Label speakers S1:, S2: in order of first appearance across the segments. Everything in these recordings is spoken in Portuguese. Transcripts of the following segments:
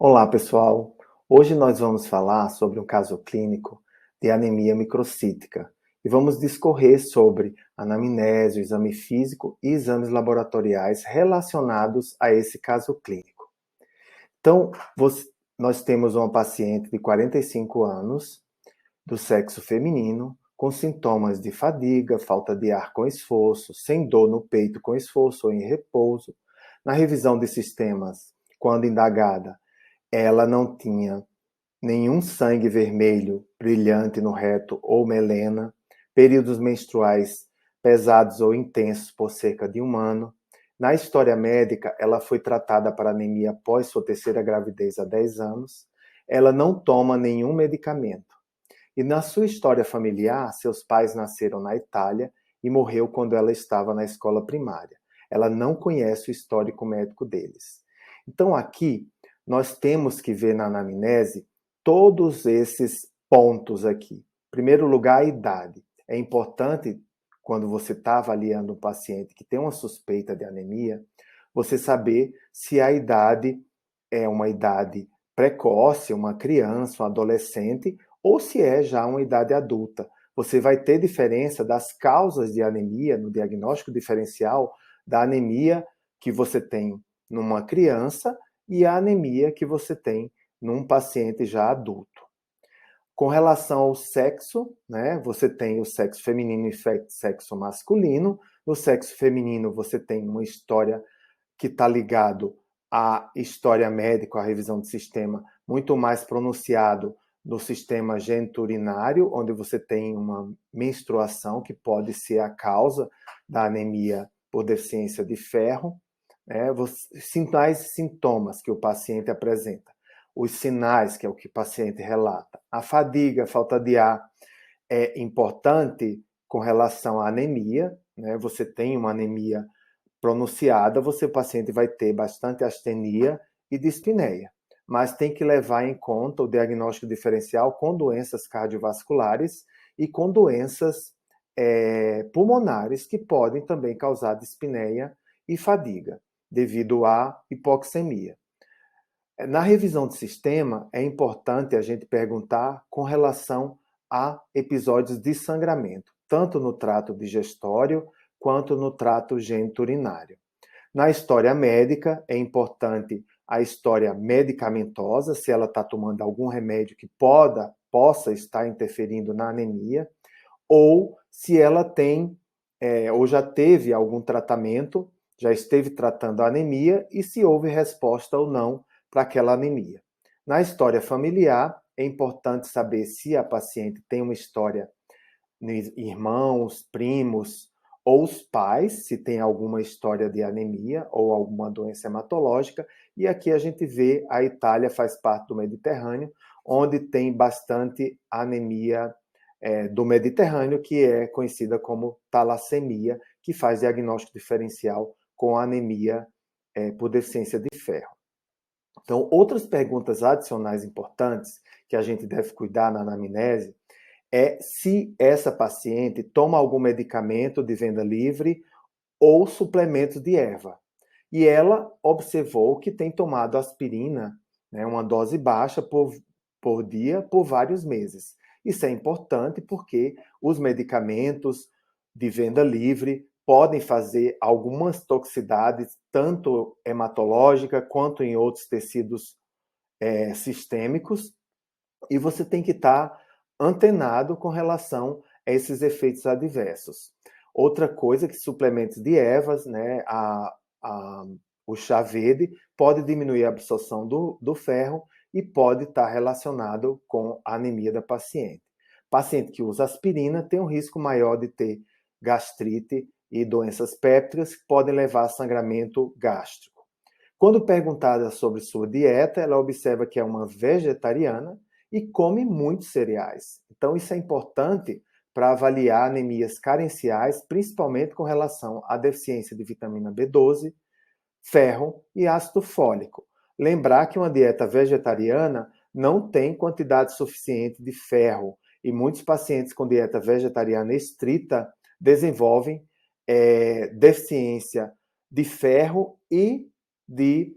S1: Olá, pessoal. Hoje nós vamos falar sobre um caso clínico de anemia microcítica e vamos discorrer sobre anamnese, exame físico e exames laboratoriais relacionados a esse caso clínico. Então, nós temos uma paciente de 45 anos, do sexo feminino, com sintomas de fadiga, falta de ar com esforço, sem dor no peito com esforço ou em repouso. Na revisão de sistemas, quando indagada, ela não tinha nenhum sangue vermelho brilhante no reto ou melena, períodos menstruais pesados ou intensos por cerca de um ano. Na história médica, ela foi tratada para anemia após sua terceira gravidez há 10 anos. Ela não toma nenhum medicamento. E na sua história familiar, seus pais nasceram na Itália e morreu quando ela estava na escola primária. Ela não conhece o histórico médico deles. Então aqui nós temos que ver na anamnese todos esses pontos aqui. Em primeiro lugar, a idade. É importante, quando você está avaliando um paciente que tem uma suspeita de anemia, você saber se a idade é uma idade precoce, uma criança, um adolescente, ou se é já uma idade adulta. Você vai ter diferença das causas de anemia no diagnóstico diferencial da anemia que você tem numa criança e a anemia que você tem num paciente já adulto. Com relação ao sexo, né, você tem o sexo feminino e sexo masculino. No sexo feminino, você tem uma história que está ligado à história médica, à revisão de sistema, muito mais pronunciado no sistema geniturinário, onde você tem uma menstruação que pode ser a causa da anemia por deficiência de ferro, né? Sinais e sintomas que o paciente apresenta. Os sinais, que é o que o paciente relata. A fadiga, a falta de ar, é importante com relação à anemia, né? Você tem uma anemia pronunciada, o paciente vai ter bastante astenia e dispneia. Mas tem que levar em conta o diagnóstico diferencial com doenças cardiovasculares e com doenças pulmonares que podem também causar dispneia e fadiga, devido à hipoxemia. Na revisão de sistema, é importante a gente perguntar com relação a episódios de sangramento, tanto no trato digestório quanto no trato geniturinário. Na história médica, é importante a história medicamentosa, se ela está tomando algum remédio que possa estar interferindo na anemia, ou se ela tem ou já teve algum tratamento, já esteve tratando a anemia e se houve resposta ou não para aquela anemia. Na história familiar, é importante saber se a paciente tem uma história, irmãos, primos ou os pais, se tem alguma história de anemia ou alguma doença hematológica. E aqui a gente vê a Itália faz parte do Mediterrâneo, onde tem bastante anemia do Mediterrâneo, que é conhecida como talassemia, que faz diagnóstico diferencial com anemia por deficiência de ferro. Então, outras perguntas adicionais importantes que a gente deve cuidar na anamnese é se essa paciente toma algum medicamento de venda livre ou suplementos de erva. E ela observou que tem tomado aspirina, né, uma dose baixa por dia, por vários meses. Isso é importante porque os medicamentos de venda livre podem fazer algumas toxicidades, tanto hematológica quanto em outros tecidos sistêmicos, e você tem que estar antenado com relação a esses efeitos adversos. Outra coisa que suplementos de ervas, né, o chá verde, pode diminuir a absorção do ferro e pode estar relacionado com a anemia da paciente. Paciente que usa aspirina tem um risco maior de ter gastrite e doenças pépticas que podem levar a sangramento gástrico. Quando perguntada sobre sua dieta, ela observa que é uma vegetariana e come muitos cereais. Então, isso é importante para avaliar anemias carenciais, principalmente com relação à deficiência de vitamina B12, ferro e ácido fólico. Lembrar que uma dieta vegetariana não tem quantidade suficiente de ferro e muitos pacientes com dieta vegetariana estrita desenvolvem deficiência de ferro e de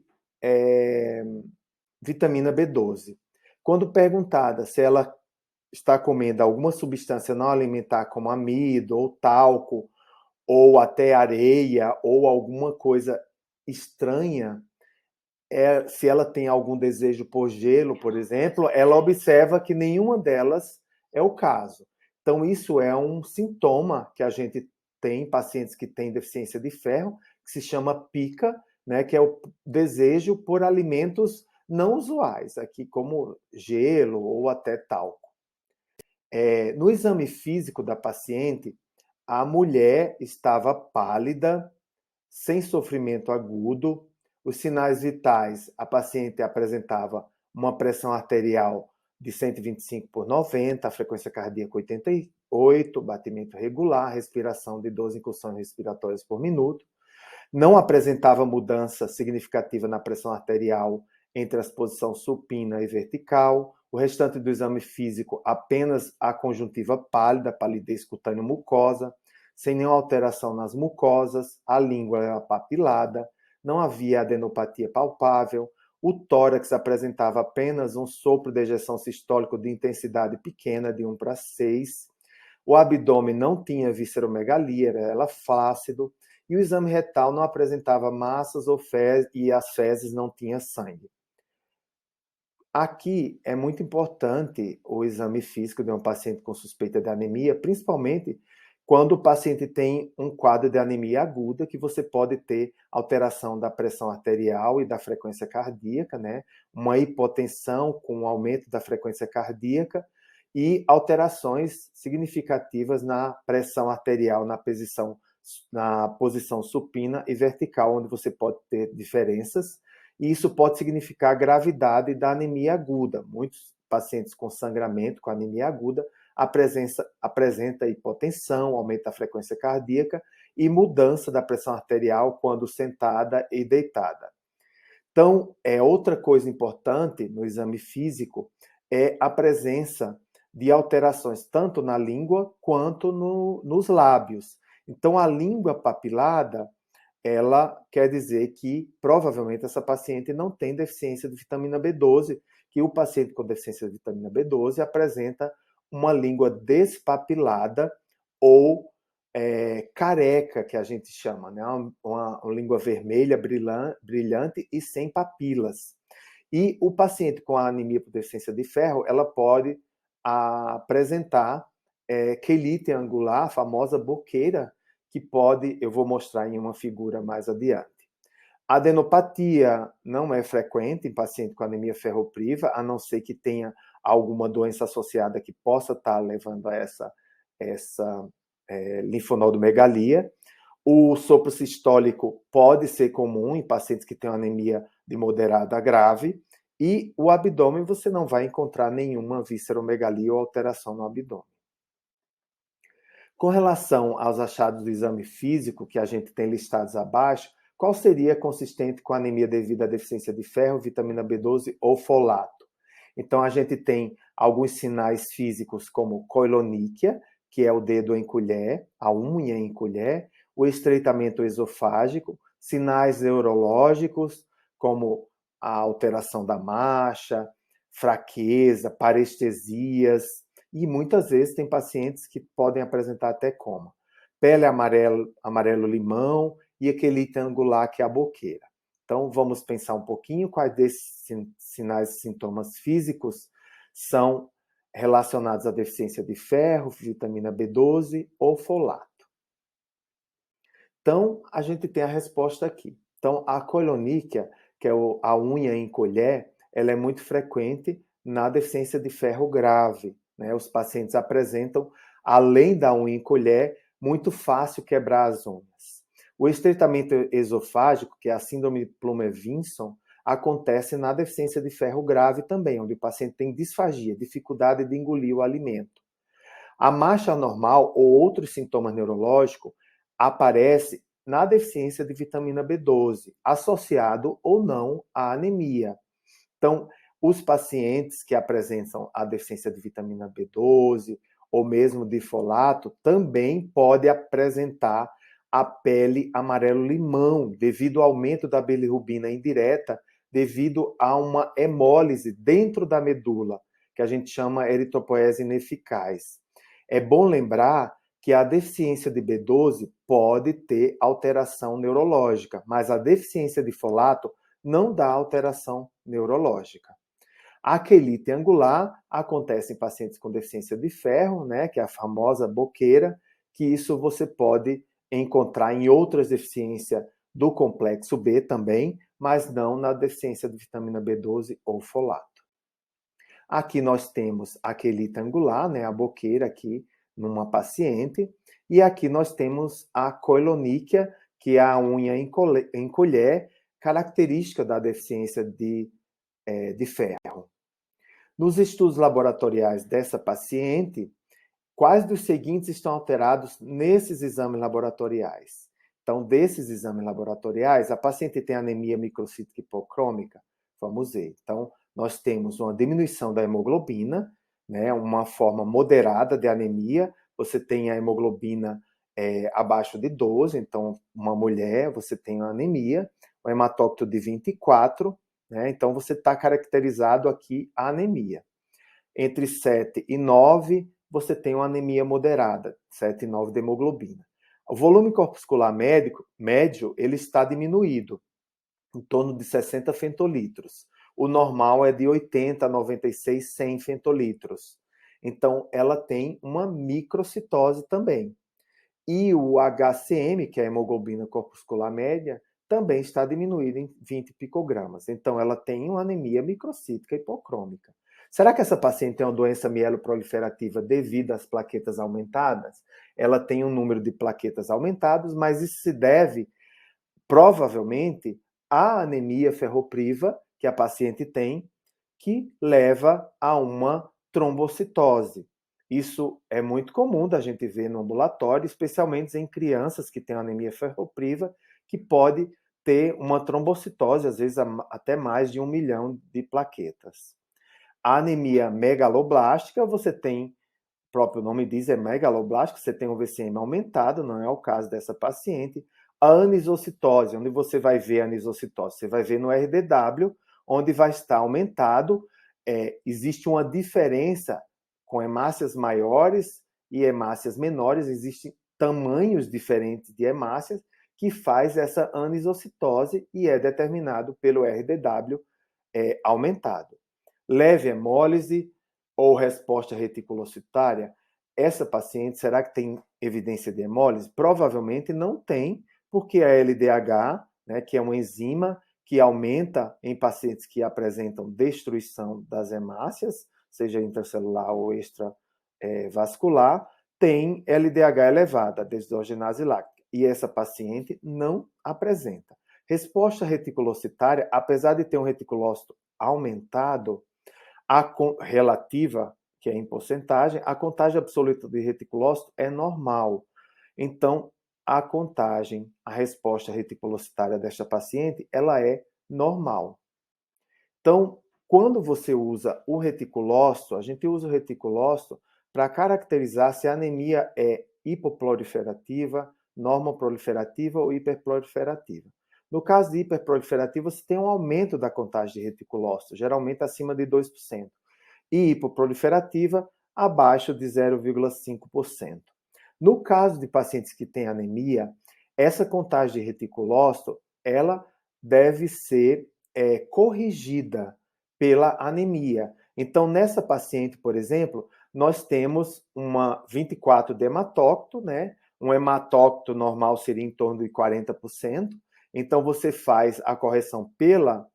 S1: vitamina B12. Quando perguntada se ela está comendo alguma substância não alimentar como amido ou talco, ou até areia, ou alguma coisa estranha, se ela tem algum desejo por gelo, por exemplo, ela observa que nenhuma delas é o caso. Então, isso é um sintoma que a gente tem em pacientes que têm deficiência de ferro, que se chama pica, né, que é o desejo por alimentos não usuais, aqui como gelo ou até talco. No exame físico da paciente, a mulher estava pálida, sem sofrimento agudo. Os sinais vitais, a paciente apresentava uma pressão arterial de 125 por 90, a frequência cardíaca 88, batimento regular, respiração de 12 incursões respiratórias por minuto. Não apresentava mudança significativa na pressão arterial entre as posições supina e vertical. O restante do exame físico, apenas a conjuntiva pálida, palidez cutânea mucosa, sem nenhuma alteração nas mucosas, a língua era papilada, não havia adenopatia palpável, o tórax apresentava apenas um sopro de ejeção sistólico de intensidade pequena, de 1 para 6, o abdômen não tinha visceromegalia, era flácido, e o exame retal não apresentava massas ou fezes, e as fezes não tinham sangue. Aqui é muito importante o exame físico de um paciente com suspeita de anemia, principalmente quando o paciente tem um quadro de anemia aguda, que você pode ter alteração da pressão arterial e da frequência cardíaca, né? Uma hipotensão com aumento da frequência cardíaca e alterações significativas na pressão arterial na posição supina e vertical, onde você pode ter diferenças, e isso pode significar a gravidade da anemia aguda. Muitos pacientes com sangramento, com anemia aguda, apresenta hipotensão, aumento da frequência cardíaca e mudança da pressão arterial quando sentada e deitada. Então, outra coisa importante no exame físico é a presença de alterações tanto na língua quanto nos lábios. Então, a língua papilada, ela quer dizer que provavelmente essa paciente não tem deficiência de vitamina B12, que o paciente com deficiência de vitamina B12 apresenta uma língua despapilada ou careca, que a gente chama, né? Uma língua vermelha, brilhante e sem papilas. E o paciente com a anemia por deficiência de ferro, ela pode apresentar quelite angular, a famosa boqueira, que pode, eu vou mostrar em uma figura mais adiante. A adenopatia não é frequente em paciente com anemia ferropriva, a não ser que tenha alguma doença associada que possa estar levando a essa linfonodomegalia. O sopro sistólico pode ser comum em pacientes que têm anemia de moderada a grave, e o abdômen você não vai encontrar nenhuma visceromegalia ou alteração no abdômen. Com relação aos achados do exame físico que a gente tem listados abaixo, qual seria consistente com anemia devido à deficiência de ferro, vitamina B12 ou folato? Então, a gente tem alguns sinais físicos como coiloníquia, que é o dedo em colher, a unha em colher, o estreitamento esofágico, sinais neurológicos, como a alteração da marcha, fraqueza, parestesias, e muitas vezes tem pacientes que podem apresentar até coma. Pele amarelo-limão e aquele angular que é a boqueira. Então, vamos pensar um pouquinho quais desses sinais e sintomas físicos são relacionados à deficiência de ferro, vitamina B12 ou folato. Então, a gente tem a resposta aqui. Então, a coiloníquia, que é a unha em colher, ela é muito frequente na deficiência de ferro grave, né? Os pacientes apresentam, além da unha em colher, muito fácil quebrar as unhas. O estreitamento esofágico, que é a síndrome de Plummer-Vinson, acontece na deficiência de ferro grave também, onde o paciente tem disfagia, dificuldade de engolir o alimento. A marcha anormal ou outros sintomas neurológicos aparece na deficiência de vitamina B12, associado ou não à anemia. Então, os pacientes que apresentam a deficiência de vitamina B12 ou mesmo de folato também podem apresentar a pele amarelo-limão devido ao aumento da bilirrubina indireta devido a uma hemólise dentro da medula, que a gente chama eritropoese ineficaz. É bom lembrar que a deficiência de B12 pode ter alteração neurológica, mas a deficiência de folato não dá alteração neurológica. A quelite angular acontece em pacientes com deficiência de ferro, né, que é a famosa boqueira, que isso você pode encontrar em outras deficiências do complexo B também, mas não na deficiência de vitamina B12 ou folato. Aqui nós temos a quelite angular, né, a boqueira aqui numa paciente, e aqui nós temos a coiloníquia, que é a unha em colher, característica da deficiência de ferro. Nos estudos laboratoriais dessa paciente, quais dos seguintes estão alterados nesses exames laboratoriais? Então, desses exames laboratoriais, a paciente tem anemia microcítica hipocrômica? Vamos ver. Então, nós temos uma diminuição da hemoglobina, né, uma forma moderada de anemia. Você tem a hemoglobina abaixo de 12, então, uma mulher, você tem uma anemia, o hematócrito de 24, né, então você está caracterizado aqui a anemia. Entre 7 e 9, você tem uma anemia moderada, 7 e 9 de hemoglobina. O volume corpuscular médio ele está diminuído, em torno de 60 fentolitros. O normal é de 80 a 96, 100 fentolitros. Então, ela tem uma microcitose também. E o HCM, que é a hemoglobina corpuscular média, também está diminuído em 20 picogramas. Então, ela tem uma anemia microcítica hipocrômica. Será que essa paciente tem uma doença mieloproliferativa devido às plaquetas aumentadas? Ela tem um número de plaquetas aumentados, mas isso se deve, provavelmente, à anemia ferropriva que a paciente tem, que leva a uma trombocitose. Isso é muito comum da gente ver no ambulatório, especialmente em crianças que têm anemia ferropriva, que pode ter uma trombocitose, às vezes até mais de 1 milhão de plaquetas. A anemia megaloblástica, você tem, o próprio nome diz, é megaloblástica, você tem um VCM aumentado, não é o caso dessa paciente. A anisocitose, onde você vai ver a anisocitose? Você vai ver no RDW, onde vai estar aumentado. Existe uma diferença com hemácias maiores e hemácias menores, existem tamanhos diferentes de hemácias que faz essa anisocitose e é determinado pelo RDW aumentado. Leve hemólise ou resposta reticulocitária, essa paciente, será que tem evidência de hemólise? Provavelmente não tem, porque a LDH, né, que é uma enzima que aumenta em pacientes que apresentam destruição das hemácias, seja intracelular ou extravascular, tem LDH elevada, desogenase láctea, e essa paciente não apresenta. Resposta reticulocitária, apesar de ter um reticulócito aumentado, a relativa, que é em porcentagem, a contagem absoluta de reticulócito é normal. Então, a resposta reticulocitária desta paciente, ela é normal. Então, quando você usa o reticulócito, a gente usa o reticulócito para caracterizar se a anemia é hipoproliferativa, normoproliferativa ou hiperproliferativa. No caso de hiperproliferativa, você tem um aumento da contagem de reticulócito, geralmente acima de 2%. E hipoproliferativa, abaixo de 0,5%. No caso de pacientes que têm anemia, essa contagem de reticulócito, ela deve ser corrigida pela anemia. Então, nessa paciente, por exemplo, nós temos uma 24 de hematócrito, né? Um hematócrito normal seria em torno de 40%. Então, você faz a correção pela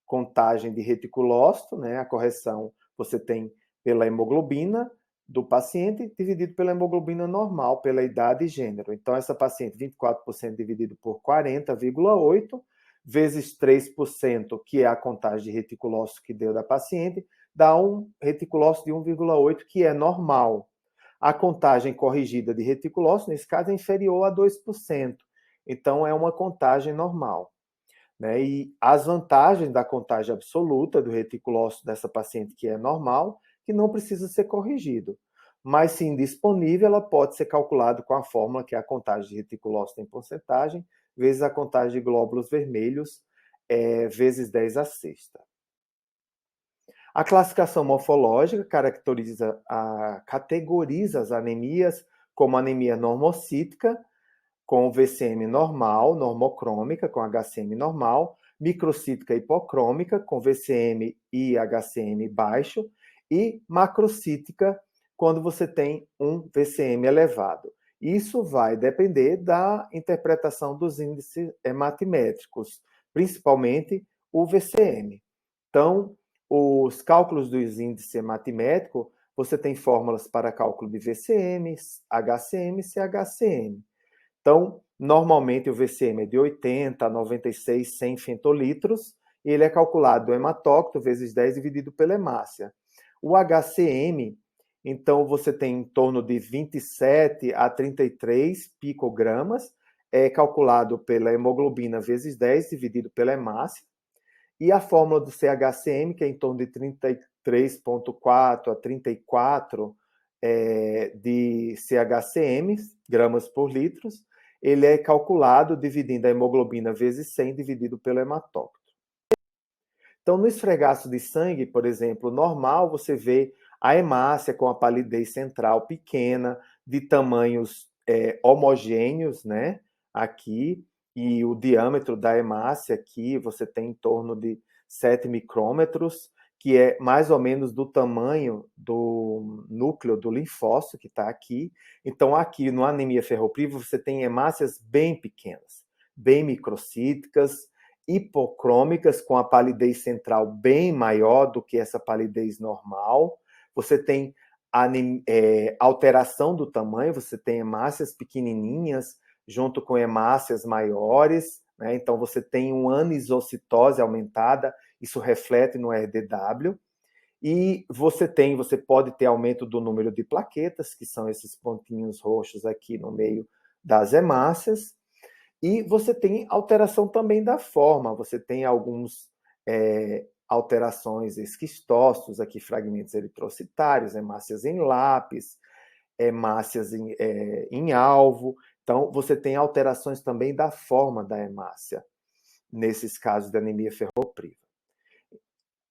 S1: contagem de reticulócito, né? A correção você tem pela hemoglobina do paciente dividido pela hemoglobina normal, pela idade e gênero. Então, essa paciente, 24% dividido por 40,8, vezes 3%, que é a contagem de reticulócito que deu da paciente, dá um reticulócito de 1,8, que é normal. A contagem corrigida de reticulócito, nesse caso, é inferior a 2%. Então, é uma contagem normal. Né? E as vantagens da contagem absoluta do reticulócito dessa paciente que é normal, que não precisa ser corrigido. Mas, se indisponível, ela pode ser calculada com a fórmula que é a contagem de reticulócito em porcentagem, vezes a contagem de glóbulos vermelhos vezes 10 à sexta. A classificação morfológica categoriza as anemias como anemia normocítica, com VCM normal, normocrômica, com HCM normal, microcítica hipocrômica, com VCM e HCM baixo, e macrocítica, quando você tem um VCM elevado. Isso vai depender da interpretação dos índices hematimétricos, principalmente o VCM. Então, os cálculos dos índices hematimétricos, você tem fórmulas para cálculo de VCM, HCM e CHCM. Então, normalmente o VCM é de 80 a 96, 100 fentolitros, e ele é calculado do hematócrito vezes 10 dividido pela hemácia. O HCM, então, você tem em torno de 27 a 33 picogramas, é calculado pela hemoglobina vezes 10 dividido pela hemácia, e a fórmula do CHCM, que é em torno de 33,4 a 34 de CHCM, gramas por litro, ele é calculado dividindo a hemoglobina vezes 100 dividido pelo hematócrito. Então, no esfregaço de sangue, por exemplo, normal, você vê a hemácia com a palidez central pequena, de tamanhos homogêneos, né? Aqui, e o diâmetro da hemácia aqui, você tem em torno de 7 micrômetros, que é mais ou menos do tamanho do núcleo do linfócito, que está aqui. Então, aqui no anemia ferropriva, você tem hemácias bem pequenas, bem microcíticas, hipocrômicas, com a palidez central bem maior do que essa palidez normal. Você tem alteração do tamanho, você tem hemácias pequenininhas junto com hemácias maiores, né? Então você tem uma anisocitose aumentada, isso reflete no RDW. E você pode ter aumento do número de plaquetas, que são esses pontinhos roxos aqui no meio das hemácias. E você tem alteração também da forma, você tem alguns alterações esquistócitos, aqui fragmentos eritrocitários, hemácias em lápis, hemácias em alvo. Então, você tem alterações também da forma da hemácia, nesses casos de anemia ferropriva.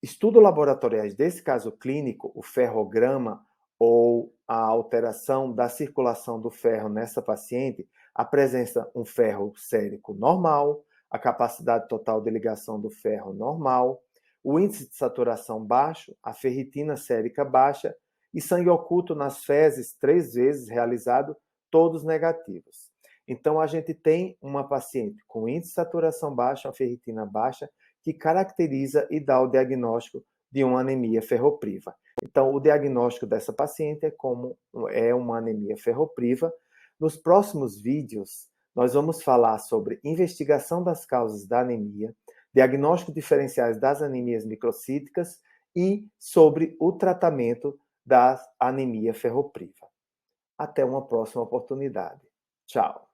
S1: Estudos laboratoriais desse caso clínico, o ferrograma ou a alteração da circulação do ferro nessa paciente, apresenta um ferro sérico normal, a capacidade total de ligação do ferro normal, o índice de saturação baixo, a ferritina sérica baixa e sangue oculto nas fezes 3 vezes realizado, todos negativos. Então, a gente tem uma paciente com índice de saturação baixo, a ferritina baixa, que caracteriza e dá o diagnóstico de uma anemia ferropriva. Então, o diagnóstico dessa paciente é uma anemia ferropriva. Nos próximos vídeos, nós vamos falar sobre investigação das causas da anemia, diagnóstico diferenciais das anemias microcíticas e sobre o tratamento da anemia ferropriva. Até uma próxima oportunidade. Tchau!